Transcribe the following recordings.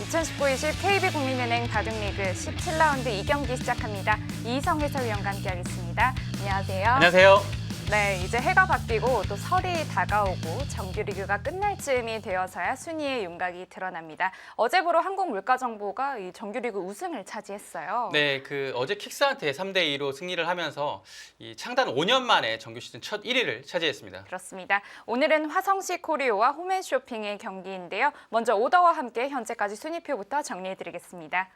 2019-20 KB국민은행 바둑리그 17라운드 2경기 시작합니다. 이희성 해설위원과 함께하겠습니다. 안녕하세요. 안녕하세요. 네, 이제 해가 바뀌고 또 설이 다가오고 정규리그가 끝날 즈음이 되어서야 순위의 윤곽이 드러납니다. 어제부로 한국물가정보가 이 정규리그 우승을 차지했어요. 네, 어제 킥스한테 3대2로 승리를 하면서 이 창단 5년 만에 정규 시즌 첫 1위를 차지했습니다. 그렇습니다. 오늘은 화성시 코리오와 홈앤쇼핑의 경기인데요. 먼저 오더와 함께 현재까지 순위표부터 정리해드리겠습니다.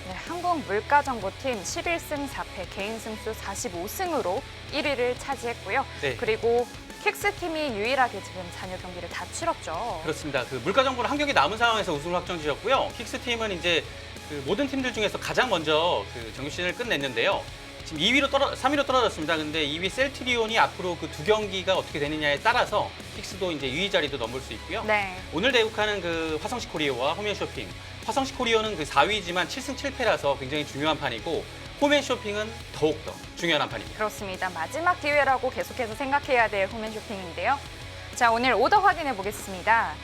네, 한국물가정보팀 11승 4패, 개인 승수 45승으로 1위를 차지했고요. 네. 그리고 킥스팀이 유일하게 지금 잔여 경기를 다 치렀죠. 그렇습니다. 물가정보는 한 경기 남은 상황에서 우승을 확정지었고요. 킥스팀은 이제 모든 팀들 중에서 가장 먼저 정규 시즌을 끝냈는데요. 지금 3위로 떨어졌습니다. 근데 2위 셀트리온이 앞으로 두 경기가 어떻게 되느냐에 따라서 킥스도 이제 2위 자리도 넘을 수 있고요. 네. 오늘 대국하는 화성시 코리오와 홈앤쇼핑. 화성시 코리오는 4위지만 7승 7패라서 굉장히 중요한 판이고 홈앤쇼핑은 더욱더 중요한 한 판입니다. 그렇습니다. 마지막 기회라고 계속해서 생각해야 될 홈앤쇼핑인데요. 자, 오늘 오더 확인해 보겠습니다.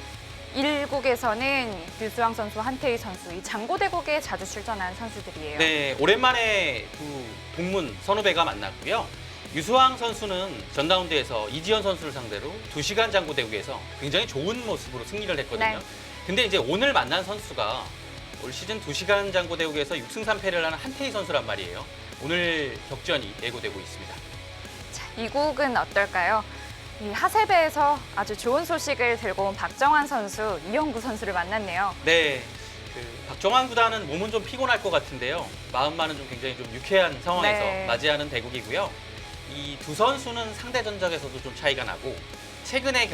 1국에서는 유수왕 선수, 한태희 선수, 이 장고대국에 자주 출전한 선수들이에요. 네, 오랜만에 두 동문 선후배가 만났고요. 유수왕 선수는 전 라운드에서 이지현 선수를 상대로 2시간 장고대국에서 굉장히 좋은 모습으로 승리를 했거든요. 네. 근데 이제 오늘 만난 선수가 올 시즌 2시간 장고대국에서 6승 3패를 하는 한태희 선수란 말이에요. 오늘 격전이 예고되고 있습니다. 자, 2국은 어떨까요? 이 하세배에서 아주 좋은 소식을 들고 온 박정환 선수, 이영구 선수를 만났네요. 네, 박정환 구단은 몸은 좀 피곤할 것 같은데요. 마음만은 굉장히 좀 유쾌한 상황에서 네. 맞이하는 대국이고요. 이 두 선수는 상대 전적에서도 좀 차이가 나고 최근의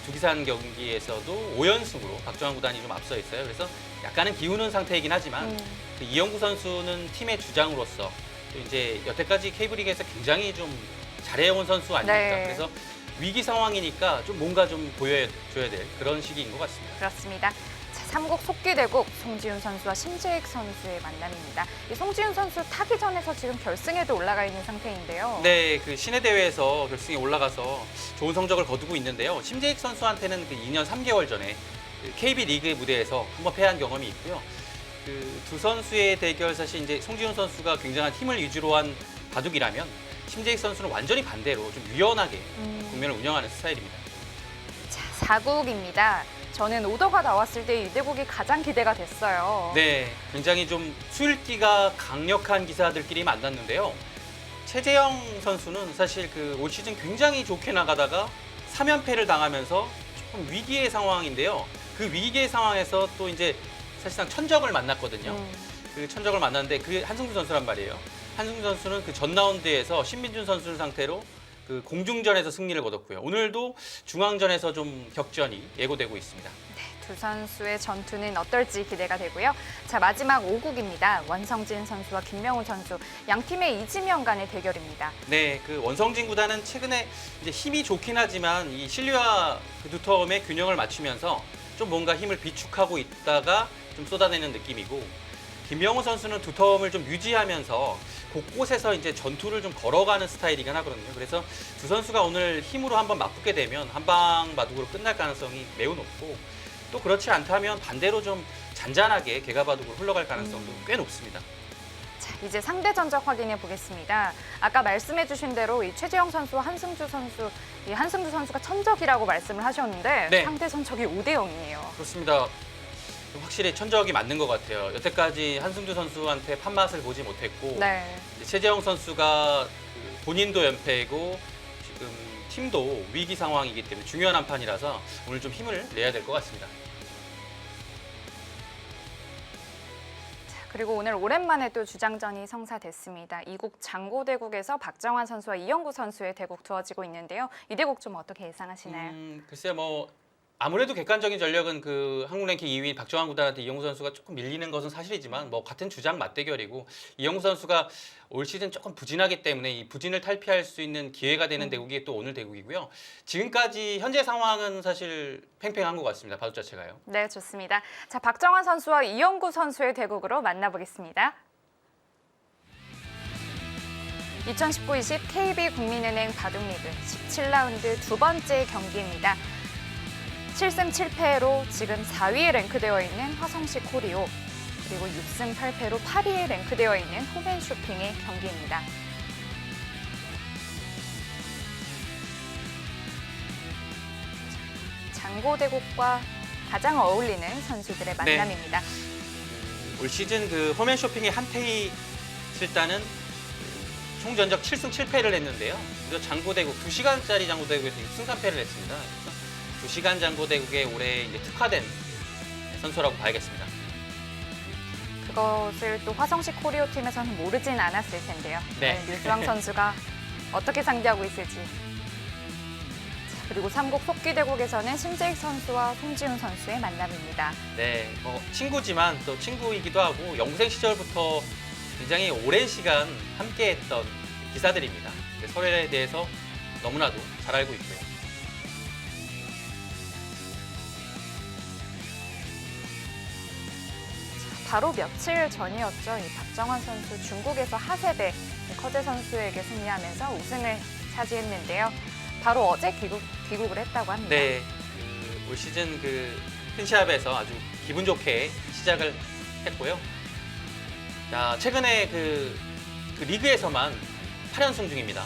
두기산 경기에서도 5연승으로 박정환 구단이 좀 앞서 있어요. 그래서 약간은 기우는 상태이긴 하지만 이영구 선수는 팀의 주장으로서 또 이제 여태까지 K리그에서 굉장히 좀 잘해온 선수 아닙니까? 네. 그래서 위기 상황이니까 좀 뭔가 좀 보여줘야 될 그런 시기인 것 같습니다. 그렇습니다. 자, 3국 속기대국 송지훈 선수와 심재익 선수의 만남입니다. 이 송지훈 선수 타기전에서 지금 결승에도 올라가 있는 상태인데요. 네, 시내 대회에서 결승에 올라가서 좋은 성적을 거두고 있는데요. 심재익 선수한테는 2년 3개월 전에 KB 리그 무대에서 한번 패한 경험이 있고요. 두 선수의 대결 사실 이제 송지훈 선수가 굉장한 힘을 위주로 한 바둑이라면 심재익 선수는 완전히 반대로 좀 유연하게 국면을 운영하는 스타일입니다. 자, 4국입니다. 저는 오더가 나왔을 때 이 대국이 가장 기대가 됐어요. 네, 굉장히 좀 수일기가 강력한 기사들끼리 만났는데요. 최재영 선수는 사실 올 시즌 굉장히 좋게 나가다가 3연패를 당하면서 조금 위기의 상황인데요. 그 위기의 상황에서 또 이제 사실상 천적을 만났거든요. 천적을 만났는데 한승주 선수란 말이에요. 한승주 선수는 전 라운드에서 신민준 선수를 상태로 공중전에서 승리를 거뒀고요. 오늘도 중앙전에서 좀 격전이 예고되고 있습니다. 네, 두 선수의 전투는 어떨지 기대가 되고요. 자, 마지막 5국입니다. 원성진 선수와 김명훈 선수, 양 팀의 이지명 간의 대결입니다. 네, 원성진 구단은 최근에 이제 힘이 좋긴 하지만 이 실리와 두터움의 균형을 맞추면서 좀 뭔가 힘을 비축하고 있다가 좀 쏟아내는 느낌이고, 김명훈 선수는 두터움을 좀 유지하면서 곳곳에서 이제 전투를 좀 걸어가는 스타일이긴 하거든요. 그래서 두 선수가 오늘 힘으로 한번 맞붙게 되면 한방 바둑으로 끝날 가능성이 매우 높고, 또 그렇지 않다면 반대로 좀 잔잔하게 개가바둑으로 흘러갈 가능성도 꽤 높습니다. 자, 이제 상대 전적 확인해 보겠습니다. 아까 말씀해 주신 대로 이 최재영 선수와 한승주 선수, 이 한승주 선수가 천적이라고 말씀을 하셨는데 네. 상대 전적이 5대0이에요. 그렇습니다. 확실히 천적이 맞는 것 같아요. 여태까지 한승주 선수한테 판맛을 보지 못했고, 네. 이제 최재영 선수가 본인도 연패이고 지금 팀도 위기 상황이기 때문에 중요한 한 판이라서 오늘 좀 힘을 내야 될 것 같습니다. 그리고 오늘 오랜만에 또 주장전이 성사됐습니다. 2국 장고대국에서 박정환 선수와 이영구 선수의 대국 두어지고 있는데요. 이 대국 좀 어떻게 예상하시나요? 글쎄요, 아무래도 객관적인 전력은 한국 랭킹 2위 박정환 구단한테 이영구 선수가 조금 밀리는 것은 사실이지만 같은 주장 맞대결이고, 이영구 선수가 올 시즌 조금 부진하기 때문에 이 부진을 탈피할 수 있는 기회가 되는 대국이 또 오늘 대국이고요. 지금까지 현재 상황은 사실 팽팽한 것 같습니다. 바둑 자체가요. 네, 좋습니다. 자, 박정환 선수와 이영구 선수의 대국으로 만나보겠습니다. 2019-20 KB국민은행 바둑리그 17라운드 두 번째 경기입니다. 7승 7패로 지금 4위에 랭크되어 있는 화성시 코리오, 그리고 6승 8패로 8위에 랭크되어 있는 홈앤쇼핑의 경기입니다. 장고대국과 가장 어울리는 선수들의 네. 만남입니다. 올 시즌 그 홈앤쇼핑의 한태희 실단은 총 전적 7승 7패를 했는데요. 그래서 장고대국 2시간짜리 장고대국에서 6승 3패를 했습니다. 그래서 2시간 장고대국에 올해 이제 특화된 선수라고 봐야겠습니다. 그것을 또 화성시 코리오 팀에서는 모르진 않았을 텐데요. 네. 과연 류수왕 선수가 어떻게 상대하고 있을지. 자, 그리고 3국 속기대국에서는 심재익 선수와 송지훈 선수의 만남입니다. 네, 뭐 친구지만 또 친구이기도 하고 영생 시절부터 굉장히 오랜 시간 함께했던 기사들입니다. 서로에 대해서 너무나도 잘 알고 있고요. 바로 며칠 전이었죠. 이 박정환 선수 중국에서 하세대 커제 선수에게 승리하면서 우승을 차지했는데요. 바로 어제 귀국을 했다고 합니다. 네, 올 시즌 그 큰 시합에서 아주 기분 좋게 시작을 했고요. 자, 최근에 그 리그에서만 8연승 중입니다.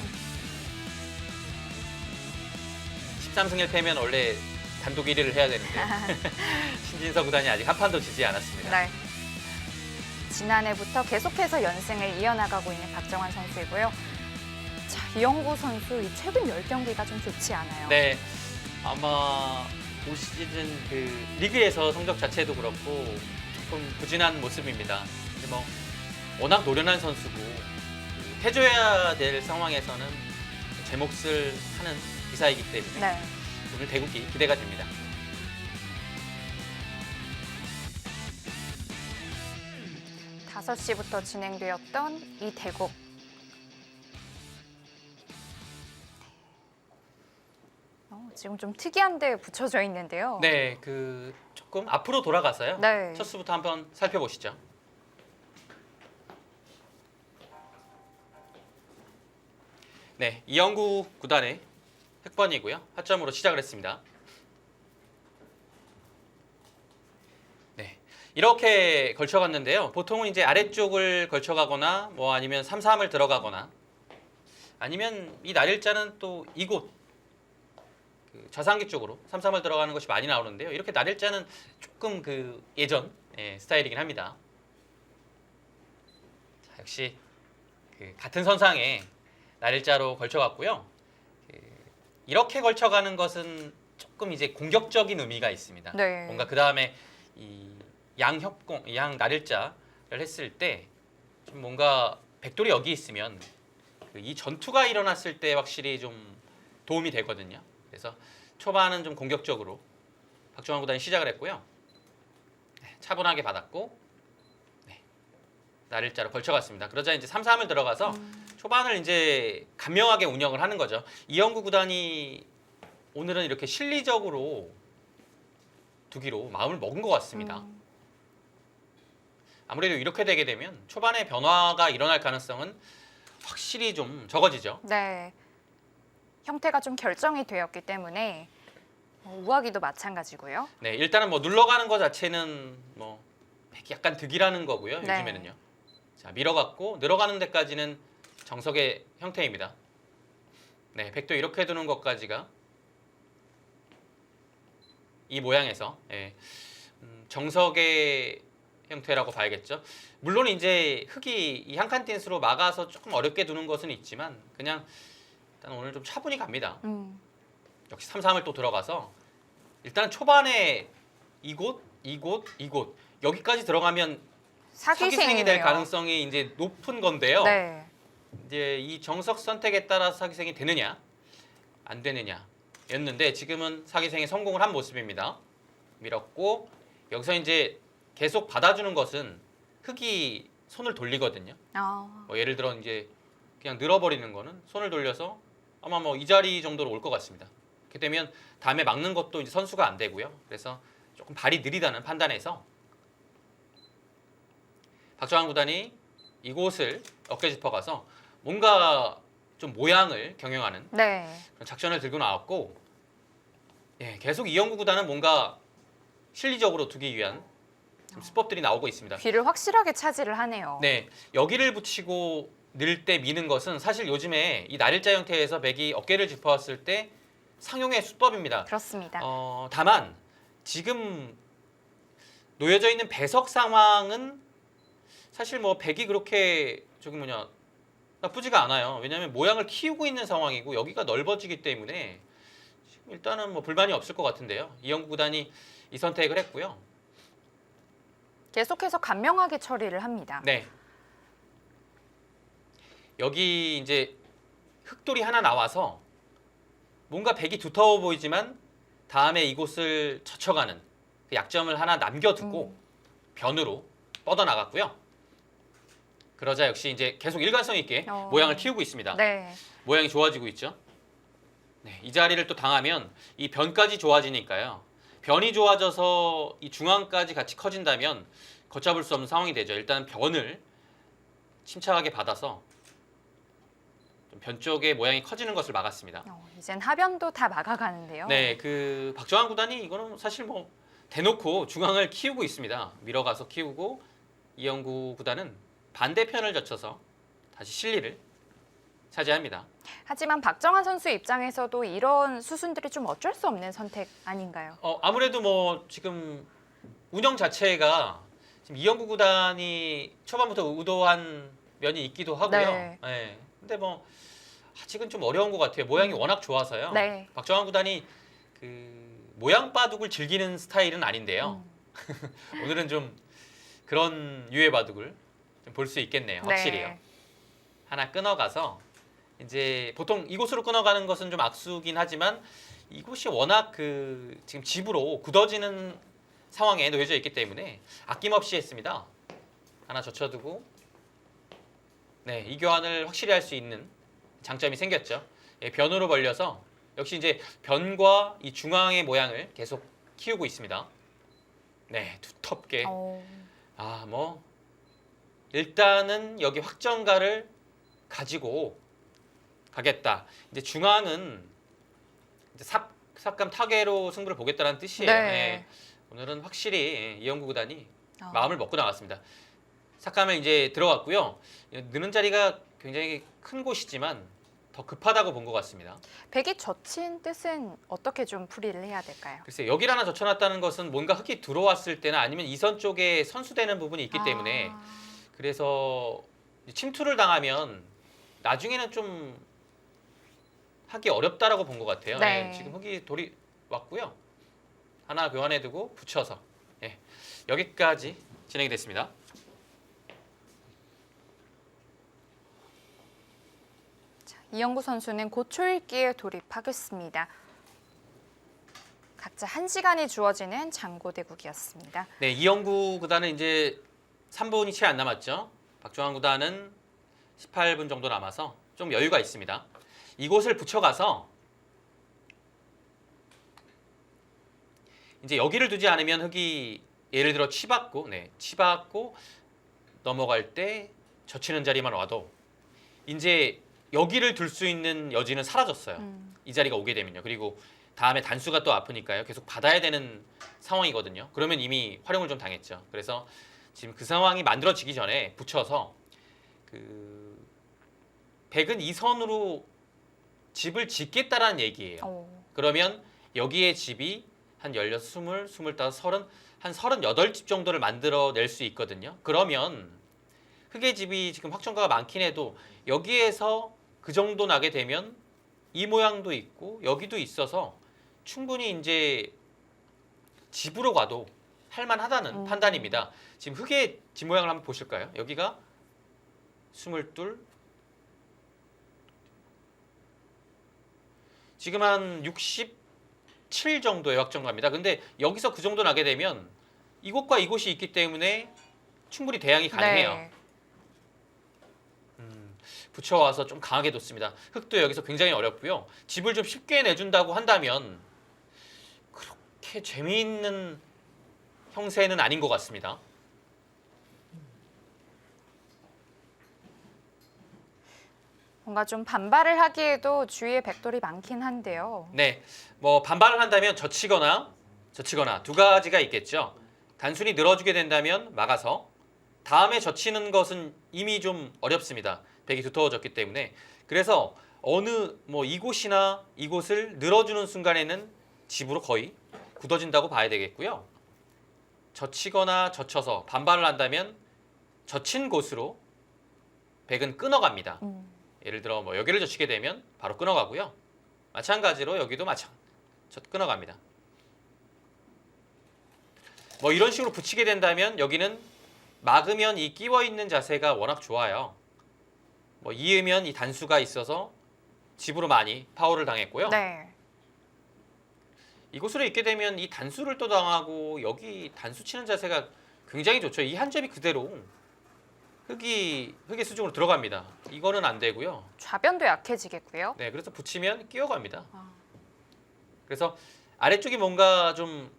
13승 1패면 원래 단독 1위를 해야 되는데 신진서 구단이 아직 한 판도 지지 않았습니다. 네. 지난해부터 계속해서 연승을 이어나가고 있는 박정환 선수이고요. 자, 이영구 선수 이 최근 10경기가 좀 좋지 않아요. 네, 아마 올 시즌 그 리그에서 성적 자체도 그렇고 조금 부진한 모습입니다. 근데 뭐 워낙 노련한 선수고 패줘야 될 상황에서는 제 몫을 하는 기사이기 때문에 네. 오늘 대국이 기대가 됩니다. 다섯 시부터 진행되었던 이 대국. 지금 좀 특이한 데 붙여져 있는데요. 네, 그 조금 앞으로 돌아가서요. 네. 첫 수부터 한번 살펴보시죠. 네, 이영구 구단의 획번이고요. 하점으로 시작을 했습니다. 네, 이렇게 걸쳐갔는데요. 보통은 이제 아래쪽을 걸쳐가거나 뭐 아니면 3-3을 들어가거나 아니면 이 날일자는 또 이곳 그 좌상기 쪽으로 3-3을 들어가는 것이 많이 나오는데요. 이렇게 날일자는 조금 그 예전 스타일이긴 합니다. 자, 역시 그 같은 선상에 날일자로 걸쳐갔고요. 이렇게 걸쳐가는 것은 조금 이제 공격적인 의미가 있습니다. 네. 뭔가 그 다음에 이 양협공, 양 날일자를 했을 때 좀 뭔가 백돌이 여기 있으면 이 전투가 일어났을 때 확실히 좀 도움이 되거든요. 그래서 초반은 좀 공격적으로 박정환 구단이 시작을 했고요. 네, 차분하게 받았고 네, 날일자로 걸쳐갔습니다. 그러자 이제 3-3을 들어가서 초반을 이제 간명하게 운영을 하는 거죠. 이영구 구단이 오늘은 이렇게 실리적으로 두기로 마음을 먹은 것 같습니다. 아무래도 이렇게 되게 되면 초반에 변화가 일어날 가능성은 확실히 좀 적어지죠. 네. 형태가 좀 결정이 되었기 때문에 우하기도 마찬가지고요. 네, 일단은 뭐 눌러가는 것 자체는 뭐 약간 득이라는 거고요. 네. 요즘에는요. 자, 밀어갖고 늘어가는 데까지는 정석의 형태입니다. 네, 백도 이렇게 두는 것까지가 이 모양에서 정석의 형태라고 봐야겠죠. 물론 이제 흙이 이 한 칸 띵수로 막아서 조금 어렵게 두는 것은 있지만 그냥 일단 오늘 좀 차분히 갑니다. 역시 3-3을 또 들어가서 일단 초반에 이곳 여기까지 들어가면 사기생이 될 가능성이 이제 높은 건데요. 네. 이제 이 정석 선택에 따라서 사기생이 되느냐 안 되느냐였는데 지금은 사기생이 성공을 한 모습입니다. 밀었고 여기서 이제 계속 받아주는 것은 흙이 손을 돌리거든요. 뭐 예를 들어 이제 그냥 늘어버리는 거는 손을 돌려서 아마 뭐 이 자리 정도로 올 것 같습니다. 그렇게 되면 다음에 막는 것도 이제 선수가 안 되고요. 그래서 조금 발이 느리다는 판단에서 박정환 구단이 이곳을 어깨 짚어가서 뭔가 좀 모양을 경영하는 네. 그런 작전을 들고 나왔고 예, 계속 이영구 구단은 뭔가 실리적으로 두기 위한 지금 수법들이 나오고 있습니다. 귀를 확실하게 차지를 하네요. 네, 여기를 붙이고 늘 때 미는 것은 사실 요즘에 이 날일자 형태에서 백이 어깨를 짚어왔을 때 상용의 수법입니다. 그렇습니다. 다만 지금 놓여져 있는 배석 상황은 사실 뭐 백이 그렇게 나쁘지가 않아요. 왜냐하면 모양을 키우고 있는 상황이고 여기가 넓어지기 때문에 지금 일단은 뭐 불만이 없을 것 같은데요. 이영구 구단이 이 선택을 했고요. 계속해서 간명하게 처리를 합니다. 네. 여기 이제 흑돌이 하나 나와서 뭔가 백이 두터워 보이지만 다음에 이곳을 젖혀가는 그 약점을 하나 남겨두고 변으로 뻗어나갔고요. 그러자 역시 이제 계속 일관성 있게 모양을 키우고 있습니다. 네. 모양이 좋아지고 있죠. 네, 이 자리를 또 당하면 이 변까지 좋아지니까요. 변이 좋아져서 이 중앙까지 같이 커진다면 걷잡을 수 없는 상황이 되죠. 일단 변을 침착하게 받아서 좀 변 쪽의 모양이 커지는 것을 막았습니다. 이젠 하변도 다 막아가는데요. 네, 그 박정환 구단이 이거는 사실 뭐 대놓고 중앙을 키우고 있습니다. 밀어가서 키우고 이영구 구단은 반대편을 젖혀서 다시 실리를 차지합니다. 하지만 박정환 선수 입장에서도 이런 수순들이 좀 어쩔 수 없는 선택 아닌가요? 아무래도 뭐 지금 운영 자체가 지금 이영구 구단이 초반부터 의도한 면이 있기도 하고요. 네. 네. 근데 뭐 아직은 좀 어려운 것 같아요. 모양이 워낙 좋아서요. 네. 박정환 구단이 그 모양 바둑을 즐기는 스타일은 아닌데요. 오늘은 좀 그런 유의 바둑을 볼 수 있겠네요. 확실히요. 네. 하나 끊어가서 이제 보통 이곳으로 끊어가는 것은 좀 악수긴 하지만 이곳이 워낙 그 지금 집으로 굳어지는 상황에 놓여져 있기 때문에 아낌없이 했습니다. 하나 젖혀두고 네, 이 교환을 확실히 할 수 있는 장점이 생겼죠. 예, 변으로 벌려서 역시 이제 변과 이 중앙의 모양을 계속 키우고 있습니다. 네, 두텁게. 뭐 일단은 여기 확정가를 가지고 가겠다. 이제 중앙은 이제 삭감 타계로 승부를 보겠다는 뜻이에요. 네. 네. 오늘은 확실히 이영구 구단이 마음을 먹고 나왔습니다. 삭감을 이제 들어갔고요. 느는 자리가 굉장히 큰 곳이지만 더 급하다고 본 것 같습니다. 백이 젖힌 뜻은 어떻게 좀 풀이를 해야 될까요? 글쎄 여기를 하나 젖혀놨다는 것은 뭔가 흙이 들어왔을 때나 아니면 이선 쪽에 선수되는 부분이 있기 때문에 그래서 침투를 당하면 나중에는 좀 하기 어렵다라고 본 것 같아요. 네. 네, 지금 흙이 돌이 왔고요. 하나 교환해두고 붙여서 여기까지 진행이 됐습니다. 이영구 선수는 곧 초읽기에 돌입하겠습니다. 각자 1시간이 주어지는 장고대국이었습니다. 네, 이영구 구단은 이제 3분이 채 안 남았죠. 박정환 구단은 18분 정도 남아서 좀 여유가 있습니다. 이곳을 붙여가서 이제 여기를 두지 않으면 흙이 예를 들어 치받고 넘어갈 때 젖히는 자리만 와도 이제 여기를 둘 수 있는 여지는 사라졌어요. 이 자리가 오게 되면요. 그리고 다음에 단수가 또 아프니까요. 계속 받아야 되는 상황이거든요. 그러면 이미 활용을 좀 당했죠. 그래서 지금 그 상황이 만들어지기 전에 붙여서 그 백은 이 선으로 집을 짓겠다라는 얘기예요. 그러면 여기에 집이 한 16, 20, 25, 30, 한 38집 정도를 만들어낼 수 있거든요. 그러면 흙의 집이 지금 확정가가 많긴 해도 여기에서 그 정도 나게 되면 이 모양도 있고 여기도 있어서 충분히 이제 집으로 가도 할만하다는 판단입니다. 지금 흙의 집 모양을 한번 보실까요? 여기가 22, 지금 한 67 정도의 확정가입니다. 근데 여기서 그 정도 나게 되면 이곳과 이곳이 있기 때문에 충분히 대항이 가능해요. 네. 붙여와서 좀 강하게 뒀습니다. 흙도 여기서 굉장히 어렵고요. 집을 좀 쉽게 내준다고 한다면 그렇게 재미있는 형세는 아닌 것 같습니다. 뭔가 좀 반발을 하기에도 주위에 백돌이 많긴 한데요. 네, 뭐 반발을 한다면 젖히거나 두 가지가 있겠죠. 단순히 늘어주게 된다면 막아서 다음에 젖히는 것은 이미 좀 어렵습니다. 백이 두터워졌기 때문에. 그래서 어느 뭐 이곳이나 이곳을 늘어주는 순간에는 집으로 거의 굳어진다고 봐야 되겠고요. 젖히거나 젖혀서 반발을 한다면 젖힌 곳으로 백은 끊어갑니다. 예를 들어 뭐 여기를 젖히게 되면 바로 끊어가고요. 마찬가지로 여기도 끊어갑니다. 뭐 이런 식으로 붙이게 된다면 여기는 막으면 이 끼워 있는 자세가 워낙 좋아요. 뭐 이으면 이 단수가 있어서 집으로 많이 파워를 당했고요. 네. 이곳으로 있게 되면 이 단수를 또 당하고 여기 단수 치는 자세가 굉장히 좋죠. 이 한 점이 그대로 흙의 수중으로 들어갑니다. 이거는 안 되고요. 좌변도 약해지겠고요. 네, 그래서 붙이면 끼어갑니다. 아. 그래서 아래쪽이 뭔가 좀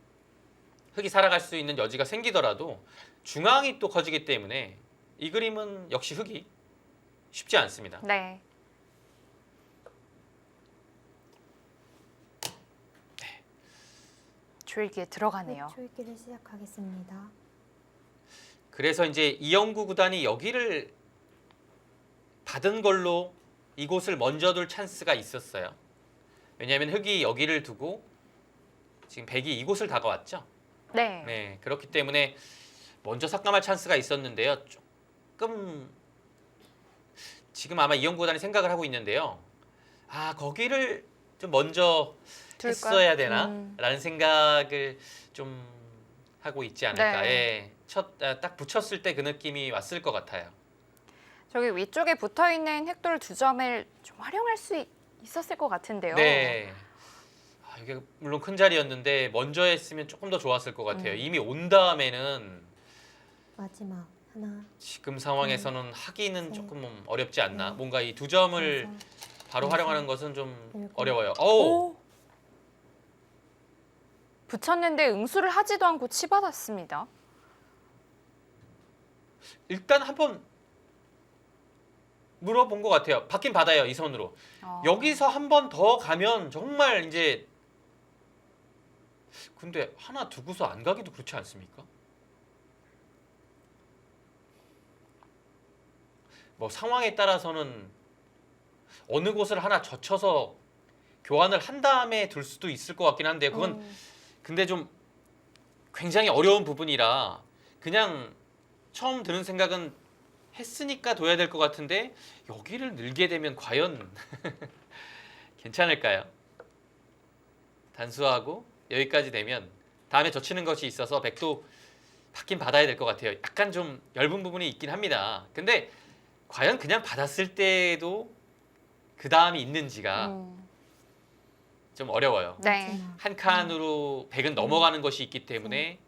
흙이 살아갈 수 있는 여지가 생기더라도 중앙이 또 커지기 때문에 이 그림은 역시 흙이 쉽지 않습니다. 네. 조일기에 들어가네요. 조이기를 시작하겠습니다. 그래서 이제 이영구 구단이 여기를 받은 걸로 이곳을 먼저 둘 찬스가 있었어요. 왜냐하면 흙이 여기를 두고 지금 백이 이곳을 다가왔죠. 네. 네, 그렇기 때문에 먼저 삭감할 찬스가 있었는데요. 조금 지금 아마 이영구 구단이 생각을 하고 있는데요. 아, 거기를 좀 먼저 둘까? 했어야 되나라는 생각을 좀 하고 있지 않을까. 네. 예, 딱 붙였을 때 그 느낌이 왔을 것 같아요. 저기 위쪽에 붙어 있는 획돌 두 점을 좀 활용할 수 있었을 것 같은데요. 네. 아, 이게 물론 큰 자리였는데 먼저 했으면 조금 더 좋았을 것 같아요. 이미 온 다음에는 마지막 하나, 지금 상황에서는 하기는 네. 조금 어렵지 않나. 네. 뭔가 이 두 점을 다섯, 바로 여섯, 활용하는 것은 좀 일곱. 어려워요. 오! 붙였는데 응수를 하지도 않고 치받았습니다. 일단 한번 물어본 것 같아요. 받긴 받아요, 이 손으로. 여기서 한 번 더 가면 정말 이제 근데 하나 두고서 안 가기도 그렇지 않습니까? 뭐 상황에 따라서는 어느 곳을 하나 젖혀서 교환을 한 다음에 둘 수도 있을 것 같긴 한데 그건 근데 좀 굉장히 어려운 부분이라 그냥 처음 드는 생각은 했으니까 둬야 될 것 같은데 여기를 늘게 되면 과연 괜찮을까요? 단수하고 여기까지 되면 다음에 젖히는 것이 있어서 백도 받긴 받아야 될 것 같아요. 약간 좀 얇은 부분이 있긴 합니다. 근데 과연 그냥 받았을 때도 그 다음이 있는지가 좀 어려워요. 네. 마지막 한 칸으로 백은 넘어가는 것이 있기 때문에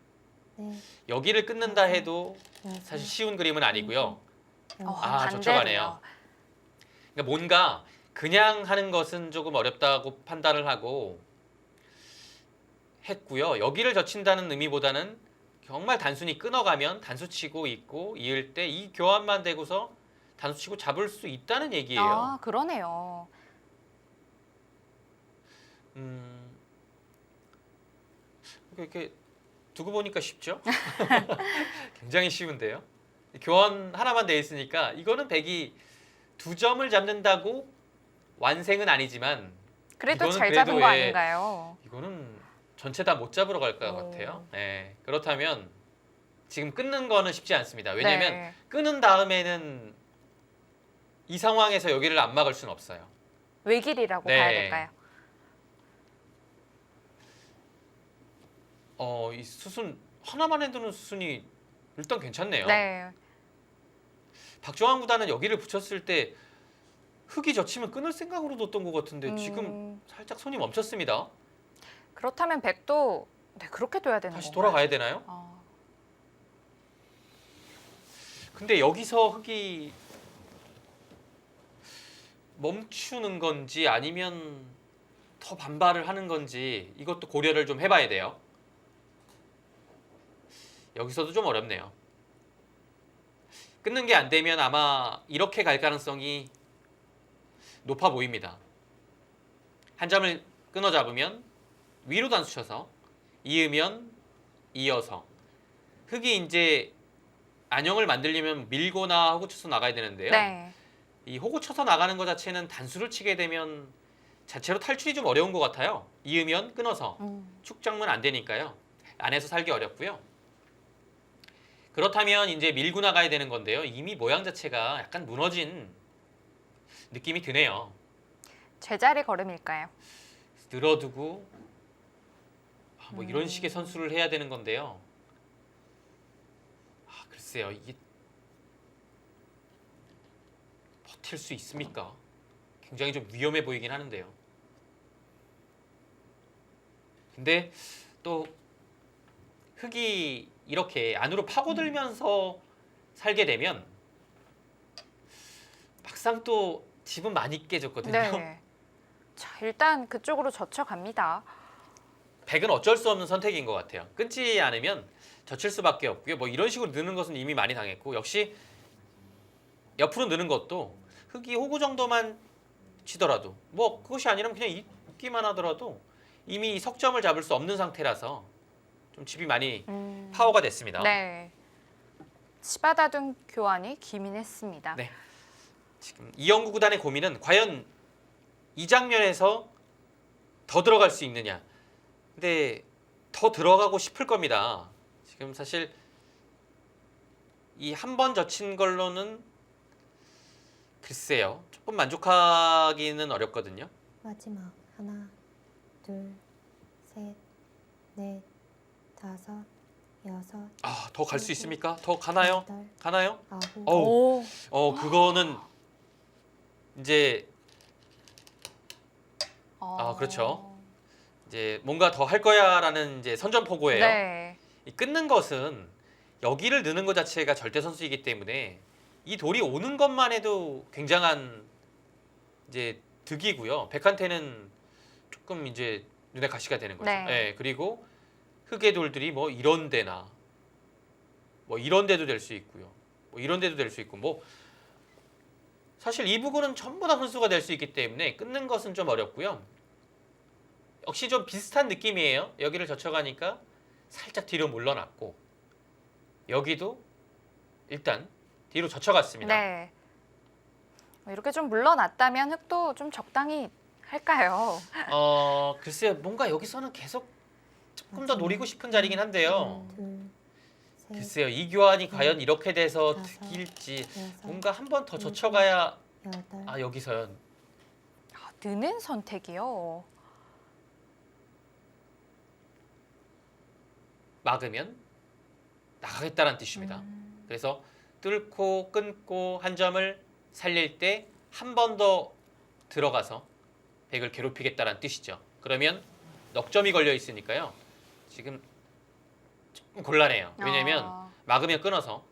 네, 여기를 끊는다 해도 여섯, 사실 쉬운 그림은 아니고요. 일곱. 아, 젖혀가네요. 그러니까 뭔가 그냥 하는 것은 조금 어렵다고 판단을 하고 했고요. 여기를 젖힌다는 의미보다는 정말 단순히 끊어가면 단수치고 있고 이을 때 이 교환만 되고서 단수치고 잡을 수 있다는 얘기예요. 아, 그러네요. 이렇게 두고 보니까 쉽죠? 굉장히 쉬운데요. 교환 하나만 돼 있으니까 이거는 백이 두 점을 잡는다고 완생은 아니지만 그래도 이거는 잘 잡은 그래도 거 예, 아닌가요? 이거는 전체 다 못 잡으러 갈 것 같아요. 네, 그렇다면 지금 끊는 거는 쉽지 않습니다. 왜냐하면 네. 끊은 다음에는 이 상황에서 여기를 안 막을 수는 없어요. 외길이라고 네. 봐야 될까요? 이 수순 하나만 해두는 수순이 일단 괜찮네요. 네. 박종환 구단은 여기를 붙였을 때 흙이 젖히면 끊을 생각으로 뒀던 것 같은데 지금 살짝 손이 멈췄습니다. 그렇다면 백도 네, 그렇게 둬야 되는 다시 건가요? 돌아가야 되나요? 근데 여기서 흙이 멈추는 건지 아니면 더 반발을 하는 건지 이것도 고려를 좀 해봐야 돼요. 여기서도 좀 어렵네요. 끊는 게 안 되면 아마 이렇게 갈 가능성이 높아 보입니다. 한 점을 끊어 잡으면 위로 단수 쳐서 이으면 이어서 흑이 이제 안형을 만들려면 밀거나 호구 쳐서 나가야 되는데요. 네. 이 호구 쳐서 나가는 것 자체는 단수를 치게 되면 자체로 탈출이 좀 어려운 것 같아요. 이으면 끊어서 축장문 안 되니까요. 안에서 살기 어렵고요. 그렇다면 이제 밀고 나가야 되는 건데요. 이미 모양 자체가 약간 무너진 느낌이 드네요. 제자리 걸음일까요? 늘어두고 뭐 이런 식의 선수를 해야 되는 건데요. 글쎄요, 이게 버틸 수 있습니까? 굉장히 좀 위험해 보이긴 하는데요. 근데 또 흙이 이렇게 안으로 파고들면서 살게 되면 막상 또 집은 많이 깨졌거든요. 네. 자, 일단 그쪽으로 젖혀갑니다. 백은 어쩔 수 없는 선택인 것 같아요. 끊지 않으면 젖힐 수밖에 없고요. 뭐 이런 식으로 느는 것은 이미 많이 당했고 역시 옆으로 느는 것도 흙이 호구 정도만 치더라도 뭐 그것이 아니라면 그냥 있기만 하더라도 이미 석점을 잡을 수 없는 상태라서 좀 집이 많이 파워가 됐습니다. 네. 치바다둔 교환이 기민했습니다. 네. 지금 이영구 구단의 고민은 과연 이 장면에서 더 들어갈 수 있느냐. 근데 더 들어가고 싶을 겁니다. 지금 사실 이 한 번 젖힌 걸로는 글쎄요. 조금 만족하기는 어렵거든요. 마지막 하나, 둘, 셋, 넷, 다섯, 여섯, 더 갈 수 있습니까? 더 가나요? 여덟, 가나요? 아홉, 어우. 오. 그거는 이제 어. 그렇죠. 이제 뭔가 더 할 거야라는 이제 선전포고예요. 네. 이 끊는 것은 여기를 넣는 것 자체가 절대 선수이기 때문에 이 돌이 오는 것만 해도 굉장한 이제 득이고요. 백한테는 조금 이제 눈에 가시가 되는 거죠. 네. 예, 그리고 흑의 돌들이 뭐 이런 데나 뭐 이런 데도 될 수 있고요. 뭐 이런 데도 될 수 있고 뭐 사실 이 부분은 전부 다 선수가 될 수 있기 때문에 끊는 것은 좀 어렵고요. 역시 좀 비슷한 느낌이에요. 여기를 젖혀가니까 살짝 뒤로 물러났고 여기도 일단 뒤로 젖혀갔습니다. 네. 이렇게 좀 물러났다면 흑도 좀 적당히 할까요? 글쎄요. 뭔가 여기서는 계속 조금 더 노리고 싶은 자리긴 한데요. 둘, 셋, 글쎄요. 이 교환이 과연 이렇게 돼서 다섯, 득일지 여섯, 뭔가 한 번 더 젖혀가야 여덟, 여기서요. 느는 선택이요. 막으면 나가겠다는 뜻입니다. 그래서 뚫고 끊고 한 점을 살릴 때 한 번 더 들어가서 백을 괴롭히겠다는 뜻이죠. 그러면 넉점이 걸려 있으니까요. 지금 조금 곤란해요. 왜냐면 막으면 끊어서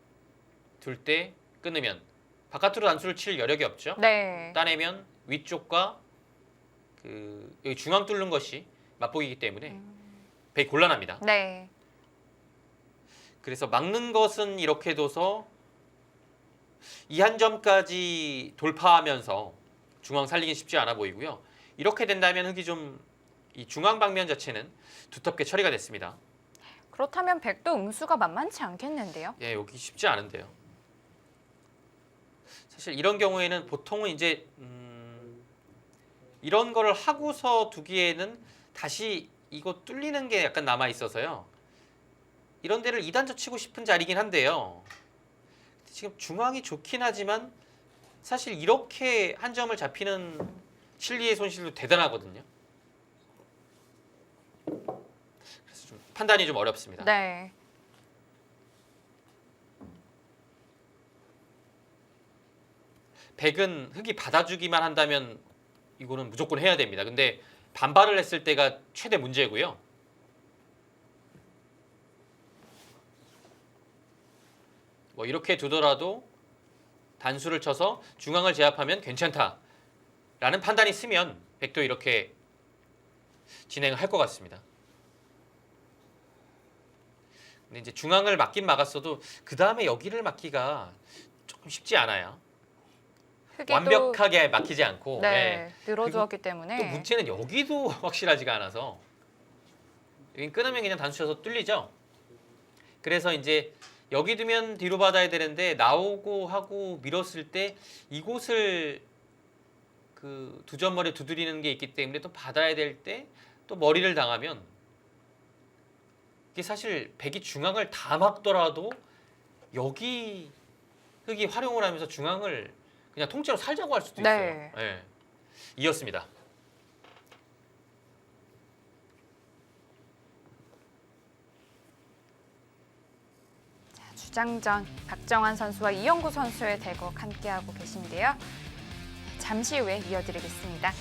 둘 때 끊으면 바깥으로 단수를 칠 여력이 없죠. 네. 따내면 위쪽과 여기 중앙 뚫는 것이 맛보기이기 때문에 백이 곤란합니다. 네. 그래서 막는 것은 이렇게 둬서 이 한 점까지 돌파하면서 중앙 살리긴 쉽지 않아 보이고요. 이렇게 된다면 흑이 좀 이 중앙 방면 자체는 두텁게 처리가 됐습니다. 그렇다면 백도 응수가 만만치 않겠는데요? 예, 여기 쉽지 않은데요. 사실 이런 경우에는 보통은 이제 이런 거를 하고서 두기에는 다시 이거 뚫리는 게 약간 남아 있어서요. 이런 데를 2단 젖히고 싶은 자리긴 한데요. 지금 중앙이 좋긴 하지만 사실 이렇게 한 점을 잡히는 실리의 손실도 대단하거든요. 그래서 좀 판단이 좀 어렵습니다. 네. 백은 흑이 받아주기만 한다면 이거는 무조건 해야 됩니다. 근데 반발을 했을 때가 최대 문제고요. 뭐 이렇게 두더라도 단수를 쳐서 중앙을 제압하면 괜찮다라는 판단이 쓰면 백도 이렇게 진행을 할 것 같습니다. 근데 이제 중앙을 막긴 막았어도 그 다음에 여기를 막기가 조금 쉽지 않아요. 흙이 완벽하게 막히지 않고 네, 예. 늘어주었기 또 때문에 문제는 여기도 확실하지가 않아서 여긴 끊으면 그냥 단수 쳐서 뚫리죠. 그래서 이제 여기 두면 뒤로 받아야 되는데 나오고 하고 밀었을 때 이곳을 그 두 점머리 두드리는 게 있기 때문에 또 받아야 될 때 또 머리를 당하면 이게 사실 백이 중앙을 다 막더라도 여기 흙이 활용을 하면서 중앙을 그냥 통째로 살자고 할 수도 있어요. 네. 예. 이었습니다. 주장전 박정환 선수와 이영구 선수의 대국 함께하고 계신데요. 잠시 후에 이어드리겠습니다.